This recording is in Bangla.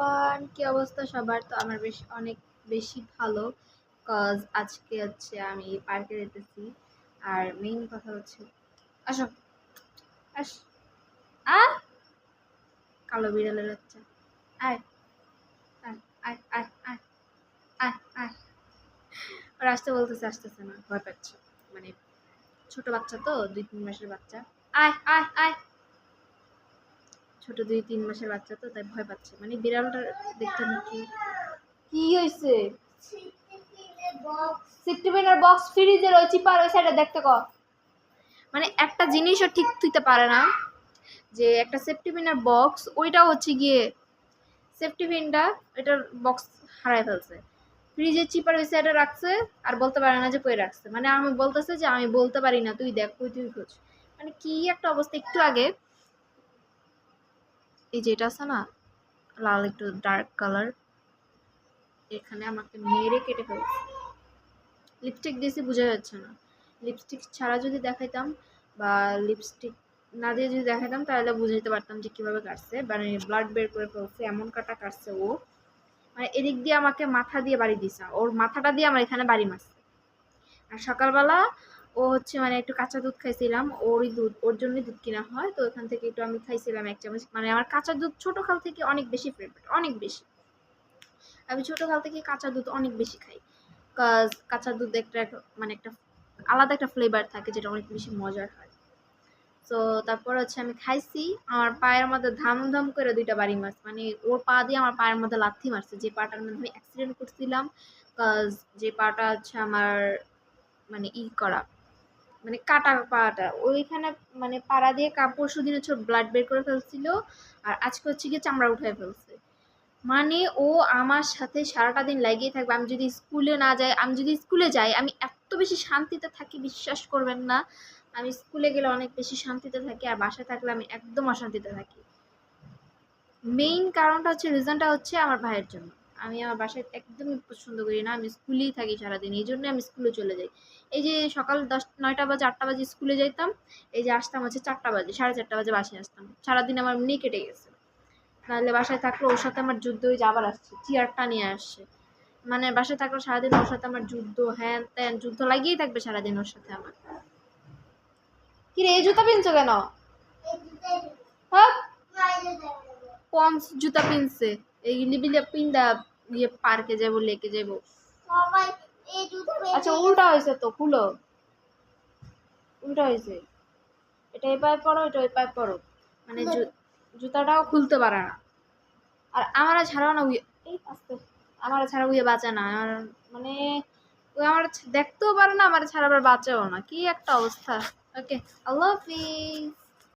এভরিওয়ান, কি অবস্থা সবার? তো আমার অনেক বেশি ভালো, কজ আজকে হচ্ছে আমি পার্কে যেতেছি। আর মেইন কথা হচ্ছে, আসো আস আ কালো বিড়ালের বাচ্চা, আয় আয় আয় আয় আয় আয় আয়। আর আসতে বলতেছে, আসতেছে না, ভয় পাচ্ছে। মানে ছোট বাচ্চা তো, 2-3 মাসের বাচ্চা। আয় আয় আয়, ছোট 2-3 মাসের বাচ্চা তো, তাই ভয় পাচ্ছে। মানে বিড়ালটা দেখতে নাকি কি হয়েছে? সিফটিপিনের বক্স ফ্রিজের ওই চিপার ওই সাইডে দেখতে ক। মানে একটা জিনিসও ঠিক থুইতে পারে না, যে একটা সেফটি পিনের বক্স, ওইটাও হচ্ছে গিয়ে সেফটি পিনটা, এটার বক্স হারাই ফেলছে। ফ্রিজের চিপার ওই সাইডে রাখছে, আর বলতে পারে না যে কই রাখছে। মানে আমি বলতেছে যে আমি বলতে পারি না, তুই দেখ, তুই খোঁজ। মানে কি একটা অবস্থা। একটু আগে এই যেটা আছে না, লাল একটু ডার্ক কালার, এখানে আমাকে মেরে কেটে ফেলছে। লিপস্টিক দিয়েছি, বোঝা যাচ্ছে না। লিপস্টিক ছাড়া যদি দেখাইতাম, বা লিপস্টিক না দিয়ে যদি দেখাইতাম, তাহলে বুঝাইতে পারতাম যে কিভাবে কাটছে। মানে ব্লাড বের করে ফেলছে, এমন কাটা কাটছে ও। মানে এদিক দিয়ে আমাকে মাথা দিয়ে বাড়ি দিছে, ওর মাথাটা দিয়ে আমার এখানে বাড়ি মারছে। আর সকালবেলা ও হচ্ছে মানে একটু কাঁচা দুধ খাইছিলাম, ওরই দুধ, ওর জন্যই দুধ কিনা হয়, তো ওখান থেকে একটু আমি খাইছিলাম 1 চামচ। মানে আমার কাঁচা দুধ ছোট কাল থেকে অনেক বেশি ফেভারিট, অনেক বেশি। আমি ছোট কাল থেকে কাঁচা দুধ অনেক বেশি খাই, কজ কাঁচা দুধ মানে একটা আলাদা একটা ফ্লেভার থাকে, যেটা অনেক বেশি মজার হয়। তো তারপর হচ্ছে আমি খাইছি, আমার পায়ের মধ্যে ধাম ধাম করে 2টা বাড়ি মারছে। মানে ওর পা দিয়ে আমার পায়ের মধ্যে লাথি মারছে, যে পাটার মধ্যে আমি অ্যাক্সিডেন্ট করছিলাম। কজ যে পাটা হচ্ছে আমার মানে করা, মানে কাটা পাটা ওইখানে, মানে পাড়া দিয়ে পরশুদিন হচ্ছে ব্লাড বের করে ফেলছিল, আর আজকে হচ্ছে গিয়ে চামড়া উঠায় ফেলছে। মানে ও আমার সাথে সারাটা দিন লাগিয়ে থাকবে। আমি যদি স্কুলে না যাই, আমি যদি স্কুলে যাই, আমি এত বেশি শান্তিতে থাকি, বিশ্বাস করবেন না। আমি স্কুলে গেলে অনেক বেশি শান্তিতে থাকি, আর বাসায় থাকলে আমি একদম অশান্তিতে থাকি। মেইন কারণটা হচ্ছে, রিজনটা হচ্ছে আমার ভাইয়ের জন্য। আমি আমার বাসায় একদমই পছন্দ করি না, আমি স্কুলেই থাকি সারাদিন, এই জন্য আমি স্কুলে চলে যাই। এই যে সকাল 9টা বাজে 8টা বাজে স্কুলে যাইতাম, এই যে আসতাম হচ্ছে 4টা বাজে, 4:30 বাজে বাসায় আসতাম। সারাদিন আমার এমনি কেটে গেছে। নাহলে বাসায় থাকলে ওর সাথে আমার যুদ্ধ, হয়ে আবার আসছে, চেয়ারটা নিয়ে আসছে। মানে বাসায় থাকলে সারাদিন ওর সাথে আমার যুদ্ধ, হ্যান ত্যান, যুদ্ধ লাগিয়েই থাকবে সারাদিন ওর সাথে আমার। কি রে, এই জুতা পিনছো কেন? হ্যাঁ, পন্স জুতা পিনছে, এই লিবিলে পিন্দা গিয়ে পার্কে যাবো, লেকে যাবো। আচ্ছা উল্টা হয়েছে তো, খুলো। উল্টা হয়েছে, এটা এই পায়ে পরো, এটা ওই পায়ে পরো। মানে জুতাটাও খুলতে পারে না। আর আমারা ছাড়াও না উইয়ে, এই আস্তে, আমারা ছাড়া উইয়ে বাঁচে না। আর মানে ওই আমার দেখতেও পারে না, আমার ছাড়া আবার বাঁচেও না। কি একটা অবস্থা। ওকে, আল্লাহ হাফিজ।